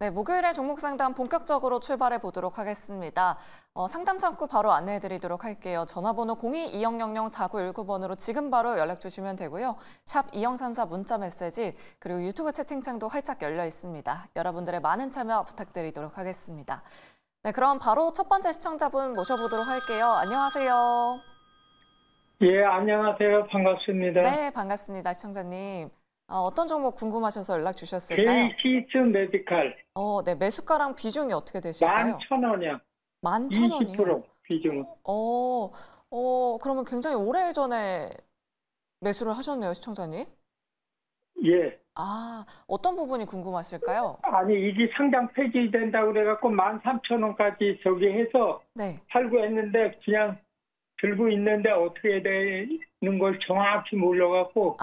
네, 목요일에 종목 상담 본격적으로 출발해 보도록 하겠습니다. 상담 창구 바로 안내해 드리도록 할게요. 전화번호 02-2000-4919번으로 지금 바로 연락 주시면 되고요. 샵 2034 문자 메시지 그리고 유튜브 채팅창도 활짝 열려 있습니다. 여러분들의 많은 참여 부탁드리도록 하겠습니다. 네, 그럼 바로 첫 번째 시청자분 모셔보도록 할게요. 안녕하세요. 예, 안녕하세요. 반갑습니다. 네, 반갑습니다. 시청자님. 어떤 종목 궁금하셔서 연락 주셨을까요? JCS 메디칼. 네, 매수가랑 비중이 어떻게 되실까요? 11,000원이요. 11,000원이요? 20% 비중은. 그러면 굉장히 오래전에 매수를 하셨네요, 시청자님. 예. 어떤 부분이 궁금하실까요? 아니, 이게 상장 폐지된다고 그래갖고 13,000원까지 저기 해서 네. 팔고 했는데 그냥 들고 있는데 어떻게 되는 걸 정확히 몰라갖고.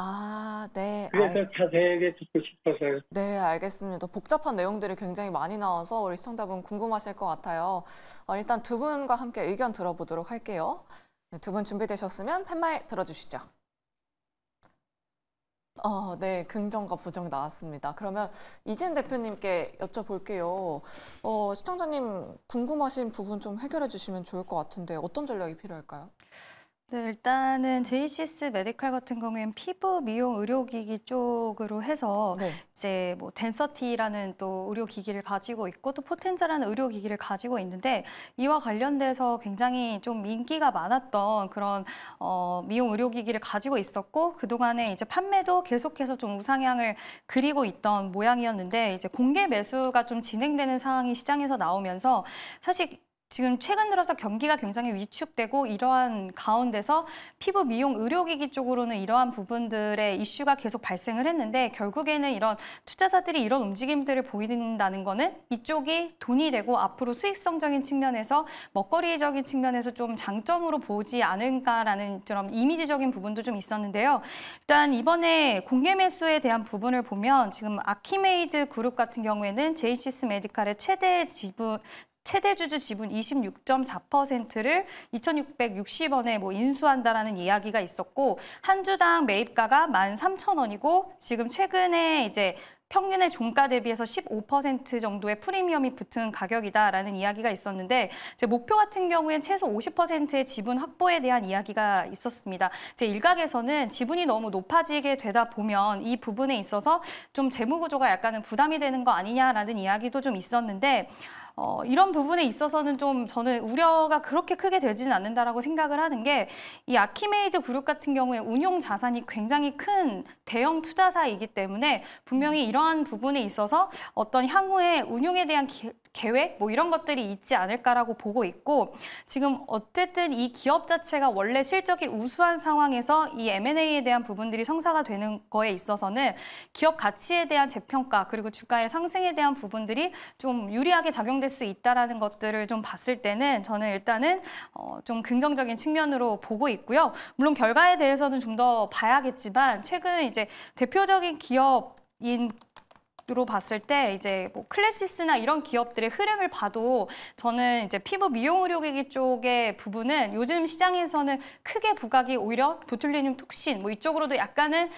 네. 그래서 자세하게 듣고 싶어서요. 네, 알겠습니다. 복잡한 내용들이 굉장히 많이 나와서 우리 시청자분 궁금하실 것 같아요. 일단 두 분과 함께 의견 들어보도록 할게요. 네, 두 분 준비되셨으면 팻말 들어주시죠. 네, 긍정과 부정 나왔습니다. 그러면 이진 대표님께 여쭤볼게요. 시청자님 궁금하신 부분 좀 해결해 주시면 좋을 것 같은데 어떤 전략이 필요할까요? 네, 일단은 JCS 메디칼 같은 경우에는 피부 미용 의료기기 쪽으로 해서 네. 이제 뭐 덴서티라는 또 의료기기를 가지고 있고 또 포텐자라는 의료기기를 가지고 있는데 이와 관련돼서 굉장히 좀 인기가 많았던 그런 미용 의료기기를 가지고 있었고 그동안에 이제 판매도 계속해서 좀 우상향을 그리고 있던 모양이었는데 이제 공개 매수가 좀 진행되는 상황이 시장에서 나오면서 사실 지금 최근 들어서 경기가 굉장히 위축되고 이러한 가운데서 피부 미용 의료기기 쪽으로는 이러한 부분들의 이슈가 계속 발생을 했는데 결국에는 이런 투자자들이 이런 움직임들을 보인다는 거는 이쪽이 돈이 되고 앞으로 수익성적인 측면에서 먹거리적인 측면에서 좀 장점으로 보지 않을까라는 좀 이미지적인 부분도 좀 있었는데요. 일단 이번에 공개 매수에 대한 부분을 보면 지금 아키메이드 그룹 같은 경우에는 JCS 메디칼의 최대 주주 지분 26.4%를 2,660원에 인수한다라는 이야기가 있었고 한 주당 매입가가 13,000원이고 지금 최근에 이제 평균의 종가 대비해서 15% 정도의 프리미엄이 붙은 가격이다라는 이야기가 있었는데 제 목표 같은 경우엔 최소 50%의 지분 확보에 대한 이야기가 있었습니다. 제 일각에서는 지분이 너무 높아지게 되다 보면 이 부분에 있어서 좀 재무 구조가 약간은 부담이 되는 거 아니냐라는 이야기도 좀 있었는데 이런 부분에 있어서는 좀 저는 우려가 그렇게 크게 되지는 않는다라고 생각을 하는 게 이 아키메이드 그룹 같은 경우에 운용 자산이 굉장히 큰 대형 투자사이기 때문에 분명히 이러한 부분에 있어서 어떤 향후에 운용에 대한 계획 이런 것들이 있지 않을까라고 보고 있고 지금 어쨌든 이 기업 자체가 원래 실적이 우수한 상황에서 이 M&A에 대한 부분들이 성사가 되는 거에 있어서는 기업 가치에 대한 재평가 그리고 주가의 상승에 대한 부분들이 좀 유리하게 작용될 수 있다라는 것들을 좀 봤을 때는 저는 일단은 좀 긍정적인 측면으로 보고 있고요. 물론 결과에 대해서는 좀 더 봐야겠지만 최근 이제 대표적인 기업인 로 봤을 때 이제 클래시스나 이런 기업들의 흐름을 봐도 저는 이제 피부 미용 의료기기 쪽의 부분은 요즘 시장에서는 크게 부각이 오히려 보툴리늄 톡신 이쪽으로도 약간은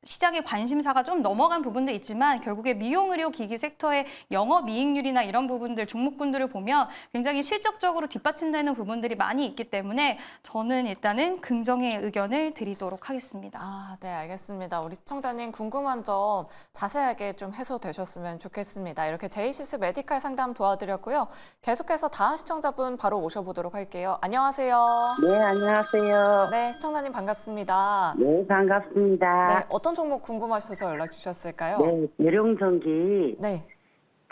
시장의 관심사가 좀 넘어간 부분도 있지만 결국에 미용 의료기기 섹터의 영업이익률이나 이런 부분들 종목군들을 보면 굉장히 실적적으로 뒷받침되는 부분들이 많이 있기 때문에 저는 일단은 긍정의 의견을 드리도록 하겠습니다. 네, 알겠습니다. 우리 시청자님 궁금한 점 자세하게 좀 해소되셨으면 좋겠습니다. 이렇게 JCS 메디칼 상담 도와드렸고요. 계속해서 다음 시청자분 바로 모셔보도록 할게요. 안녕하세요. 네, 안녕하세요. 네, 시청자님 반갑습니다. 네, 반갑습니다. 네, 어떤 종목 궁금하셔서 연락 주셨을까요? 네, 대룡전기 네.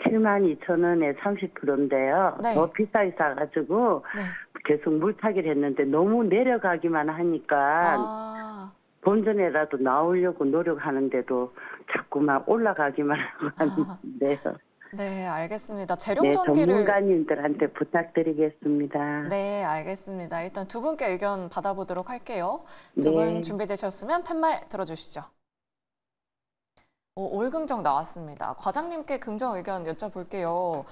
72,000원에 30%인데요. 네. 더 비싸게 싸가지고 네. 계속 물타기를 했는데 너무 내려가기만 하니까 본전에라도 나오려고 노력하는데도 자꾸만 올라가기만 하고 하는데요. 네, 알겠습니다. 네, 재룡전기를 전문가님들한테 부탁드리겠습니다. 네, 알겠습니다. 일단 두 분께 의견 받아보도록 할게요. 두 분 준비되셨으면 팻말 들어주시죠. 올긍정 나왔습니다. 과장님께 긍정 의견 여쭤볼게요.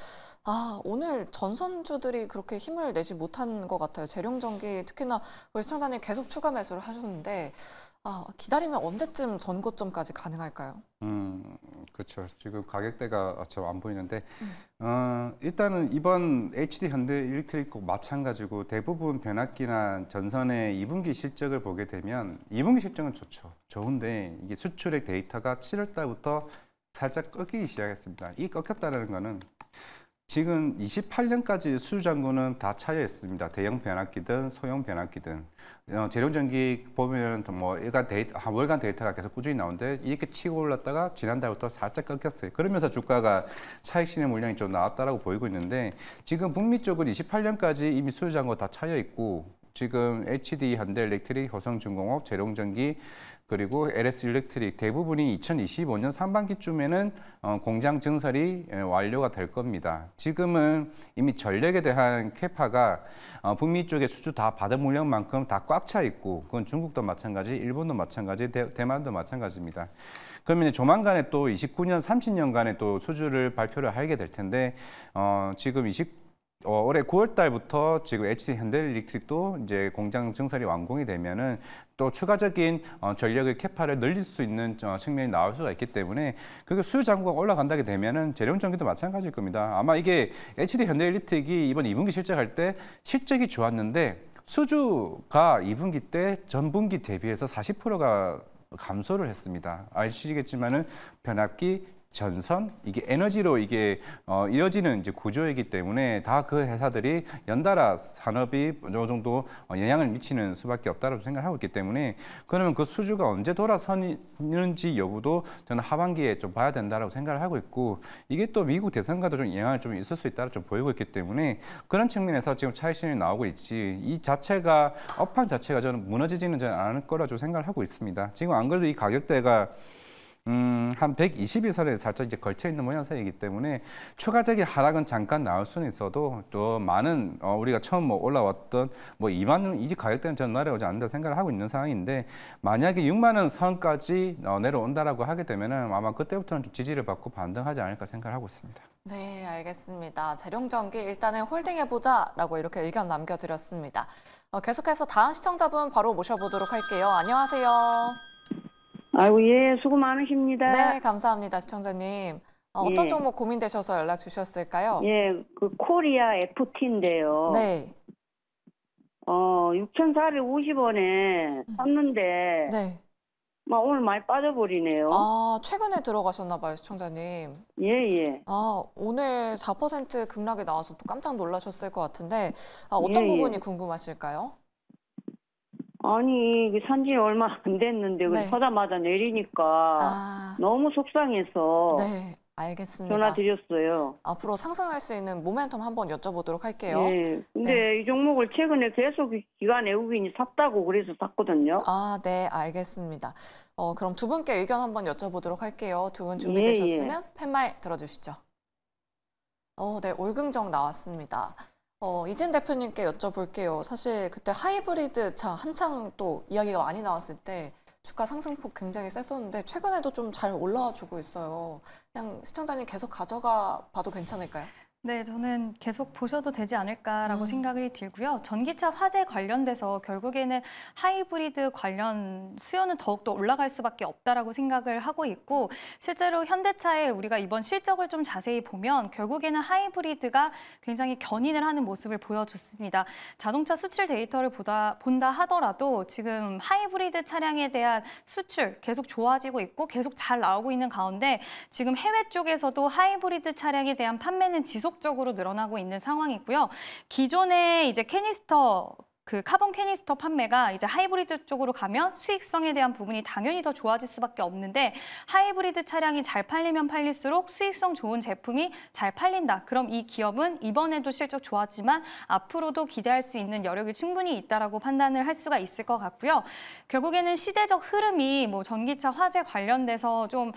오늘 전선주들이 그렇게 힘을 내지 못한 것 같아요. 재룡전기 특히나 우리 시청자님 계속 추가 매수를 하셨는데 기다리면 언제쯤 전고점까지 가능할까요? 그렇죠. 지금 가격대가 좀 안 보이는데 일단은 이번 HD 현대일렉트릭 마찬가지고 대부분 변압기나 전선의 2분기 실적을 보게 되면 2분기 실적은 좋죠. 좋은데 이게 수출액 데이터가 7월 달부터 살짝 꺾이기 시작했습니다. 이 꺾였다는 거는 지금 28년까지 수주잔고는 다 차여 있습니다. 대형 변압기든 소형 변압기든 재룡전기 보면 뭐 월간 데이터가 계속 꾸준히 나오는데 이렇게 치고 올랐다가 지난달부터 살짝 꺾였어요. 그러면서 주가가 차익 실현 물량이 좀 나왔다라고 보이고 있는데 지금 북미 쪽은 28년까지 이미 수주잔고 다 차여 있고 지금 HD 현대일렉트릭, 효성중공업, 재룡전기 그리고 LS 일렉트릭 대부분이 2025년 상반기쯤에는 공장 증설이 완료가 될 겁니다. 지금은 이미 전력에 대한 캐파가 북미 쪽에 수주 다 받은 물량만큼 다 꽉 차 있고 그건 중국도 마찬가지, 일본도 마찬가지, 대만도 마찬가지입니다. 그러면 조만간에 또 29년, 30년간에 또 수주를 발표를 하게 될 텐데 지금 올해 9월 달부터 지금 HD 현대일렉트릭도 이제 공장 증설이 완공이 되면은 또 추가적인 전력의 캐파를 늘릴 수 있는 측면이 나올 수가 있기 때문에 그게 수요 잔고가 올라간다게 되면은 재룡전기도 마찬가지일 겁니다. 아마 이게 HD 현대일렉트릭이 이번 2분기 실적할 때 실적이 좋았는데 수주가 2분기 때 전분기 대비해서 40%가 감소를 했습니다. 아시겠지만은 변압기 전선 이게 에너지로 이게 이어지는 이제 구조이기 때문에 다 그 회사들이 연달아 산업이 어느 정도 영향을 미치는 수밖에 없다고 생각하고 있기 때문에 그러면 그 수주가 언제 돌아서는지 여부도 저는 하반기에 좀 봐야 된다라고 생각을 하고 있고 이게 또 미국 대선과도 좀 영향을 좀 있을 수 있다고 좀 보이고 있기 때문에 그런 측면에서 지금 차익 실현이 나오고 있지 이 자체가 업황 자체가 저는 무너지지는 저는 않을 거라 좀 생각을 하고 있습니다. 지금 안 그래도 이 가격대가 한 120일선에 살짝 이제 걸쳐 있는 모양새이기 때문에 추가적인 하락은 잠깐 나올 수는 있어도 또 많은 우리가 처음 올라왔던 2만 원 이 가격대는 저는 내려오지 않는다 생각을 하고 있는 상황인데 만약에 6만 원 선까지 내려온다라고 하게 되면은 아마 그때부터는 좀 지지를 받고 반등하지 않을까 생각을 하고 있습니다. 네, 알겠습니다. 재룡전기 일단은 홀딩해보자라고 이렇게 의견 남겨드렸습니다. 계속해서 다음 시청자분 바로 모셔보도록 할게요. 안녕하세요. 아이고, 예, 수고 많으십니다. 네, 감사합니다, 시청자님. 어떤 예. 종목 고민되셔서 연락 주셨을까요? 예, 그 코리아 FT인데요. 네. 6,450원에 샀는데 네. 막 오늘 많이 빠져버리네요. 최근에 들어가셨나 봐요, 시청자님. 예, 예. 오늘 4% 급락이 나와서 또 깜짝 놀라셨을 것 같은데 어떤 예, 부분이 예. 궁금하실까요? 아니, 이게 산지 얼마 안 됐는데 네. 사자마자 내리니까 너무 속상해서 네, 알겠습니다. 전화 드렸어요. 앞으로 상승할 수 있는 모멘텀 한번 여쭤보도록 할게요. 예. 근데 이 종목을 최근에 계속 기관 외국인이 샀다고 그래서 샀거든요. 네, 알겠습니다. 그럼 두 분께 의견 한번 여쭤보도록 할게요. 두 분 준비되셨으면 팻말 들어주시죠. 네, 올금정 나왔습니다. 이진 대표님께 여쭤볼게요. 사실 그때 하이브리드 차 한창 또 이야기가 많이 나왔을 때 주가 상승폭 굉장히 셌었는데 최근에도 좀 잘 올라와 주고 있어요. 그냥 시청자님 계속 가져가 봐도 괜찮을까요? 네, 저는 계속 보셔도 되지 않을까라고 생각이 들고요. 전기차 화재 관련돼서 결국에는 하이브리드 관련 수요는 더욱더 올라갈 수밖에 없다라고 생각을 하고 있고 실제로 현대차의 우리가 이번 실적을 좀 자세히 보면 결국에는 하이브리드가 굉장히 견인을 하는 모습을 보여줬습니다. 자동차 수출 데이터를 본다 하더라도 지금 하이브리드 차량에 대한 수출 계속 좋아지고 있고 계속 잘 나오고 있는 가운데 지금 해외 쪽에서도 하이브리드 차량에 대한 판매는 지속적으로 늘어나고 있는 상황이고요. 기존에 이제 캐니스터 카본 캐니스터 판매가 이제 하이브리드 쪽으로 가면 수익성에 대한 부분이 당연히 더 좋아질 수밖에 없는데 하이브리드 차량이 잘 팔리면 팔릴수록 수익성 좋은 제품이 잘 팔린다. 그럼 이 기업은 이번에도 실적 좋았지만 앞으로도 기대할 수 있는 여력이 충분히 있다라고 판단을 할 수가 있을 것 같고요. 결국에는 시대적 흐름이 전기차 화재 관련돼서 좀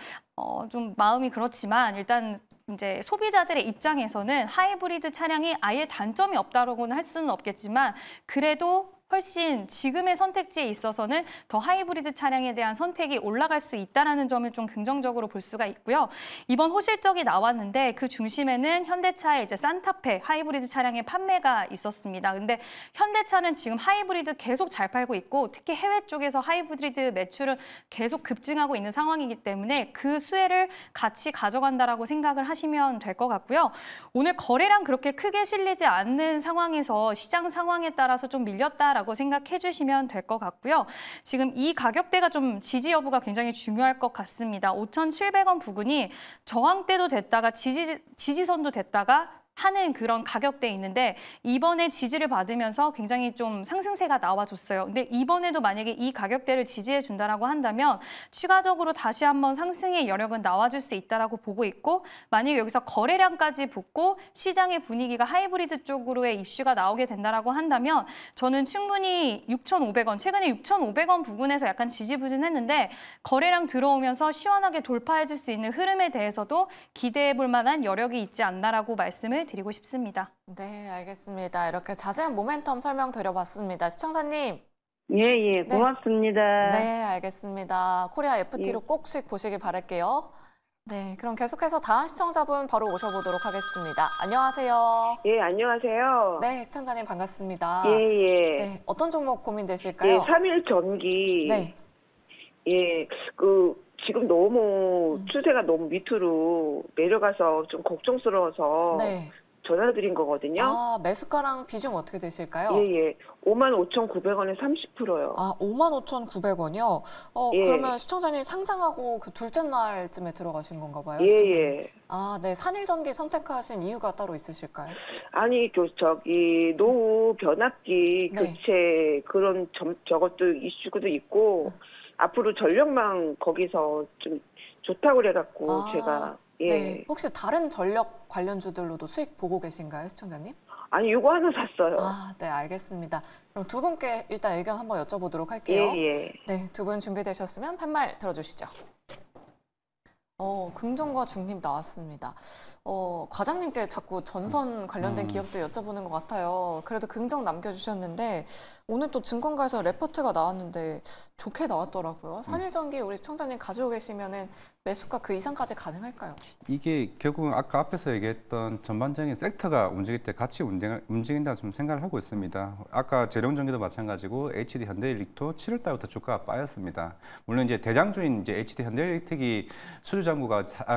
마음이 그렇지만 일단 이제 소비자들의 입장에서는 하이브리드 차량이 아예 단점이 없다고는 할 수는 없겠지만 그래도 훨씬 지금의 선택지에 있어서는 더 하이브리드 차량에 대한 선택이 올라갈 수 있다는 점을 좀 긍정적으로 볼 수가 있고요. 이번 호실적이 나왔는데 그 중심에는 현대차의 이제 산타페 하이브리드 차량의 판매가 있었습니다. 근데 현대차는 지금 하이브리드 계속 잘 팔고 있고 특히 해외 쪽에서 하이브리드 매출은 계속 급증하고 있는 상황이기 때문에 그 수혜를 같이 가져간다라고 생각을 하시면 될 것 같고요. 오늘 거래량 그렇게 크게 실리지 않는 상황에서 시장 상황에 따라서 좀 밀렸다라고 생각해 주시면 될 것 같고요. 지금 이 가격대가 좀 지지 여부가 굉장히 중요할 것 같습니다. 5,700원 부근이 저항대도 됐다가 지지선도 됐다가 하는 그런 가격대에 있는데 이번에 지지를 받으면서 굉장히 좀 상승세가 나와줬어요. 근데 이번에도 만약에 이 가격대를 지지해 준다라고 한다면 추가적으로 다시 한번 상승의 여력은 나와줄 수 있다라고 보고 있고 만약에 여기서 거래량까지 붙고 시장의 분위기가 하이브리드 쪽으로의 이슈가 나오게 된다라고 한다면 저는 충분히 6,500원, 최근에 6,500원 부근에서 약간 지지부진했는데 거래량 들어오면서 시원하게 돌파해 줄 수 있는 흐름에 대해서도 기대해 볼 만한 여력이 있지 않나라고 말씀을 드리고 싶습니다. 네, 알겠습니다. 이렇게 자세한 모멘텀 설명드려봤습니다. 시청자님. 예, 고맙습니다. 네, 알겠습니다. 코리아 FT로 꼭 수익 보시길 바랄게요. 네, 그럼 계속해서 다음 시청자분 바로 모셔보도록 하겠습니다. 안녕하세요. 예, 안녕하세요. 네, 시청자님 반갑습니다. 예. 네, 어떤 종목 고민되실까요? 예, 3일 전기. 네. 예, 지금 너무 추세가 너무 밑으로 내려가서 좀 걱정스러워서 네. 전화드린 거거든요. 아, 매수가랑 비중 어떻게 되실까요? 예. 55,900원에 30%요. 아, 55,900원이요? 예. 그러면 시청자님 상장하고 그 둘째 날쯤에 들어가신 건가 봐요? 예. 아, 네. 산일전기 선택하신 이유가 따로 있으실까요? 아니, 노후 변압기 네. 교체 그런 저것도 이슈도 있고 앞으로 전력망 거기서 좀 좋다고 그래갖고 제가 예. 네. 혹시 다른 전력 관련주들로도 수익 보고 계신가요, 시청자님? 아니, 이거 하나 샀어요. 아, 네, 알겠습니다. 그럼 두 분께 일단 의견 한번 여쭤보도록 할게요. 예. 네, 두 분 준비되셨으면 팻말 들어주시죠. 긍정과 중립 나왔습니다. 과장님께 자꾸 전선 관련된 기업들 여쭤보는 것 같아요. 그래도 긍정 남겨주셨는데 오늘 또 증권가에서 레포트가 나왔는데 좋게 나왔더라고요. 산일전기 우리 시청자님 가지고 계시면은 매수가 그 이상까지 가능할까요? 이게 결국은 아까 앞에서 얘기했던 전반적인 섹터가 움직일 때 같이 움직인다 좀 생각을 하고 있습니다. 아까 재룡전기도 마찬가지고 HD 현대일릭도 7월 달부터 주가가 빠졌습니다. 물론 이제 대장주인 이제 HD 현대일릭이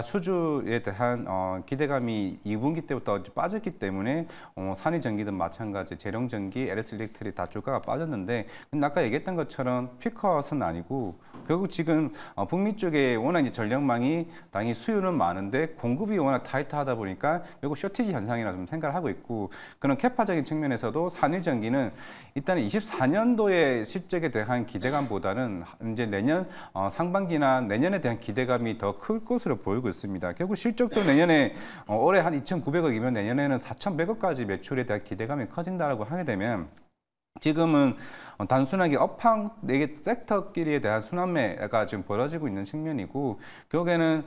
수주에 대한 기대감이 2분기 때부터 빠졌기 때문에 산이전기든 마찬가지, 재룡전기, LS일렉트릭 다 주가가 빠졌는데 근데 아까 얘기했던 것처럼 피크아웃은 아니고 결국 지금 북미 쪽에 워낙 이제 전력망이 당연히 수요는 많은데 공급이 워낙 타이트하다 보니까 결국 쇼티지 현상이라 좀 생각을 하고 있고 그런 캐파적인 측면에서도 산일전기는 일단 24년도의 실적에 대한 기대감보다는 이제 내년 상반기나 내년에 대한 기대감이 더 클 것으로 보이고 있습니다. 결국 실적도 내년에 올해 한 2,900억이면 내년에는 4,100억까지 매출에 대한 기대감이 커진다라고 하게 되면 지금은 단순하게 업황 섹터끼리에 대한 순환매가 지금 벌어지고 있는 측면이고 결국에는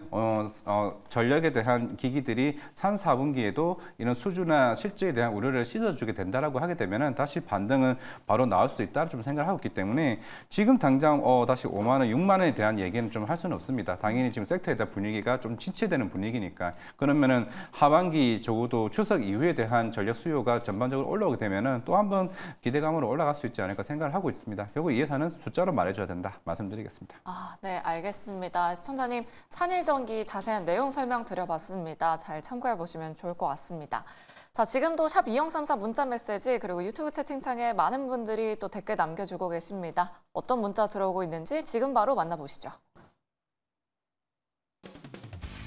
전력에 대한 기기들이 3, 4분기에도 이런 수주나 실적에 대한 우려를 씻어주게 된다라고 하게 되면은 다시 반등은 바로 나올 수 있다 좀 생각을 하고 있기 때문에 지금 당장 다시 5만 원, 6만 원에 대한 얘기는 좀 할 수는 없습니다. 당연히 지금 섹터에 대한 분위기가 좀 침체되는 분위기니까 그러면은 하반기 적어도 추석 이후에 대한 전력 수요가 전반적으로 올라오게 되면은 또 한번 기대감으로 올라갈 수 있지 않을까 생각을 하고 있습니다. 결국 이 예산은 숫자로 말해줘야 된다 말씀드리겠습니다. 아, 네, 알겠습니다. 시청자님, 산일전기 자세한 내용 설명 드려봤습니다. 잘 참고해 보시면 좋을 것 같습니다. 자, 지금도 샵 2034 문자 메시지 그리고 유튜브 채팅창에 많은 분들이 또 댓글 남겨주고 계십니다. 어떤 문자 들어오고 있는지 지금 바로 만나보시죠.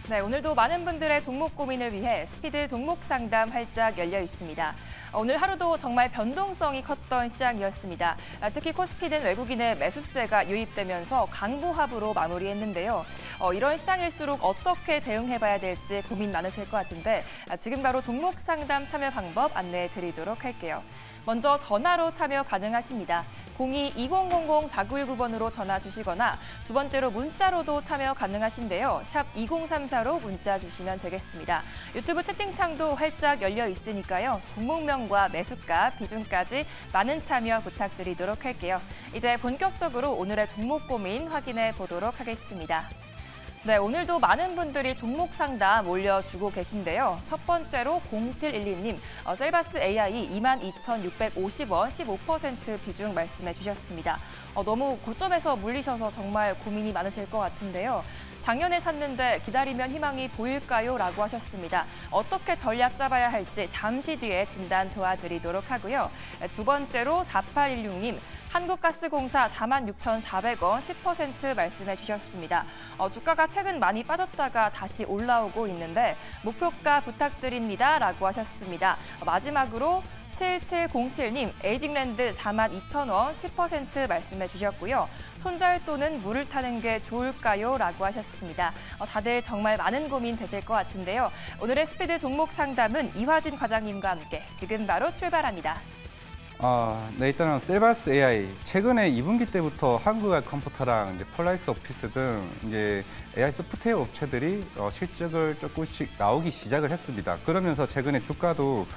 네, 오늘도 많은 분들의 종목 고민을 위해 스피드 종목 상담 활짝 열려 있습니다. 오늘 하루도 정말 변동성이 컸던 시장이었습니다. 특히 코스피는 외국인의 매수세가 유입되면서 강보합으로 마무리했는데요. 이런 시장일수록 어떻게 대응해봐야 될지 고민 많으실 것 같은데 지금 바로 종목 상담 참여 방법 안내해 드리도록 할게요. 먼저 전화로 참여 가능하십니다. 02-2000-4919번으로 전화 주시거나 두 번째로 문자로도 참여 가능하신데요. 샵 2034 숫자로 문자 주시면 되겠습니다. 유튜브 채팅창도 활짝 열려 있으니까요. 종목명과 매수가, 비중까지 많은 참여 부탁드리도록 할게요. 이제 본격적으로 오늘의 종목 고민 확인해 보도록 하겠습니다. 네, 오늘도 많은 분들이 종목 상담 올려주고 계신데요. 첫 번째로 0712님, 셀바스 AI 22,650원 15% 비중 말씀해 주셨습니다. 너무 고점에서 물리셔서 정말 고민이 많으실 것 같은데요. 작년에 샀는데 기다리면 희망이 보일까요? 라고 하셨습니다. 어떻게 전략 짜봐야 할지 잠시 뒤에 진단 도와드리도록 하고요. 두 번째로 4816님, 한국가스공사 46,400원 10% 말씀해 주셨습니다. 주가가 최근 많이 빠졌다가 다시 올라오고 있는데 목표가 부탁드립니다. 라고 하셨습니다. 마지막으로 7707님, 에이징랜드 42,000원 10% 말씀해 주셨고요. 손절도는 물을 타는 게 좋을까요? 라고 하셨습니다. 다들 정말 많은 고민 되실 것 같은데요. 오늘의 스피드 종목 상담은 이화진 과장님과 함께 지금 바로 출발합니다. 네, 일단은 셀바스 AI 최근에 2분기 때부터 한국의 컴퓨터랑 이제 폴라리스 오피스 등 이제 AI 소프트웨어 업체들이 실적을 조금씩 나오기 시작을 했습니다. 그러면서 최근에 주가도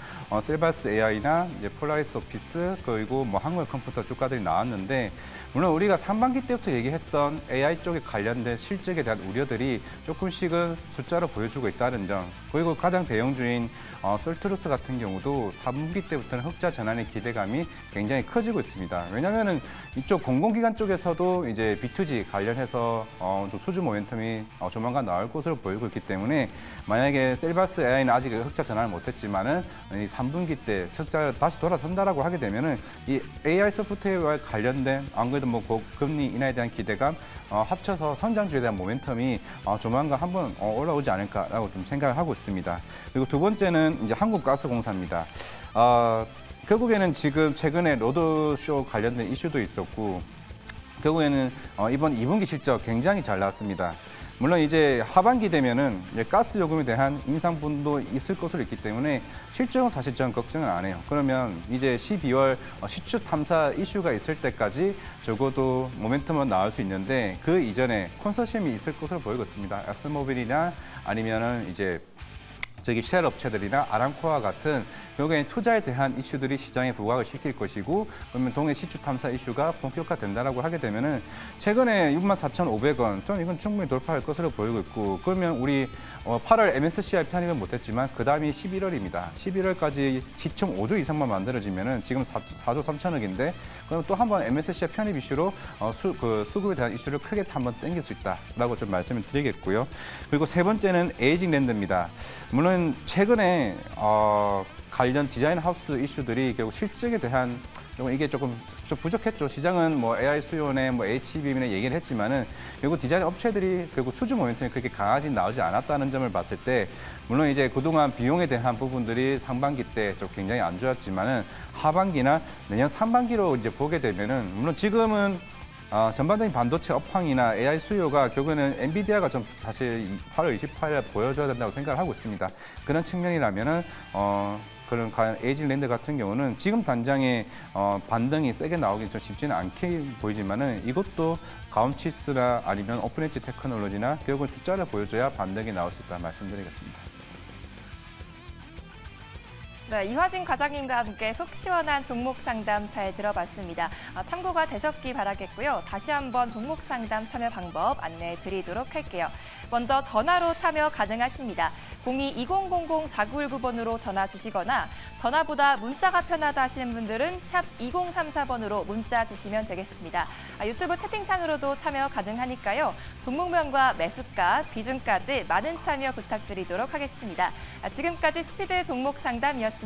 셀바스 AI나 이제 폴라리스 오피스 그리고 뭐 한국의 컴퓨터 주가들이 나왔는데 물론 우리가 상반기 때부터 얘기했던 AI 쪽에 관련된 실적에 대한 우려들이 조금씩은 숫자로 보여주고 있다는 점. 그리고 가장 대형주인 솔트루스 같은 경우도 3분기 때부터는 흑자 전환의 기대감이 굉장히 커지고 있습니다. 왜냐하면은 이쪽 공공기관 쪽에서도 이제 B2G 관련해서 좀 수주 모멘텀이 조만간 나올 것으로 보이고 있기 때문에 만약에 셀바스 AI는 아직 흑자 전환을 못했지만은 이 3분기 때 흑자 다시 돌아선다라고 하게 되면은 이 AI 소프트웨어와 관련된 안 그래도 뭐 금리 인하에 대한 기대감 합쳐서 선장주에 대한 모멘텀이 조만간 한번 올라오지 않을까라고 좀 생각을 하고 있습니다. 그리고 두 번째는 이제 한국가스공사입니다. 결국에는 지금 최근에 로드쇼 관련된 이슈도 있었고 결국에는 이번 2분기 실적 굉장히 잘 나왔습니다. 물론 이제 하반기 되면은 이제 가스 요금에 대한 인상분도 있을 것으로 있기 때문에 실적은 사실 저는 걱정은 안 해요. 그러면 이제 12월 시추 탐사 이슈가 있을 때까지 적어도 모멘텀은 나올 수 있는데 그 이전에 컨소시엄이 있을 것으로 보이고 있습니다. 엑스모빌이나 아니면은 이제 쉘 업체들이나 아람코와 같은 결국엔 투자에 대한 이슈들이 시장에 부각을 시킬 것이고 그러면 동해 시추 탐사 이슈가 본격화된다라고 하게 되면은 최근에 64,500원 저는 이건 충분히 돌파할 것으로 보이고 있고 그러면 우리 8월 MSCI 편입은 못했지만 그 다음이 11월입니다. 11월까지 시총 5조 이상만 만들어지면은 지금 4조 3천억인데 그럼 또 한번 MSCI 편입 이슈로 수급에 대한 이슈를 크게 한번 땡길 수 있다라고 좀 말씀을 드리겠고요. 그리고 세 번째는 에이징랜드입니다. 물론 최근에 관련 디자인 하우스 이슈들이 결국 실적에 대한 이게 조금 부족했죠. 시장은 뭐 AI 수요네, 뭐 HBM이나 얘기를 했지만은 결국 디자인 업체들이 결국 수주 모멘텀이 그렇게 강하게 나오지 않았다는 점을 봤을 때 물론 이제 그동안 비용에 대한 부분들이 상반기 때 좀 굉장히 안 좋았지만은 하반기나 내년 상반기로 이제 보게 되면은 물론 지금은 전반적인 반도체 업황이나 AI 수요가 결국에는 엔비디아가 좀 사실 8월 28일 보여줘야 된다고 생각을 하고 있습니다. 그런 측면이라면은 그런 에이징랜드 같은 경우는 지금 당장에 반등이 세게 나오기 좀 쉽지는 않게 보이지만은 이것도 가온치스나 아니면 오픈엣지 테크놀로지나 결국은 숫자를 보여줘야 반등이 나올 수 있다 말씀드리겠습니다. 네, 이화진 과장님과 함께 속 시원한 종목 상담 잘 들어봤습니다. 참고가 되셨기 바라겠고요. 다시 한번 종목 상담 참여 방법 안내해 드리도록 할게요. 먼저 전화로 참여 가능하십니다. 02-2000-4919번으로 전화 주시거나 전화보다 문자가 편하다 하시는 분들은 샵 2034번으로 문자 주시면 되겠습니다. 유튜브 채팅창으로도 참여 가능하니까요. 종목명과 매수가, 비중까지 많은 참여 부탁드리도록 하겠습니다. 지금까지 스피드 종목 상담이었습니다.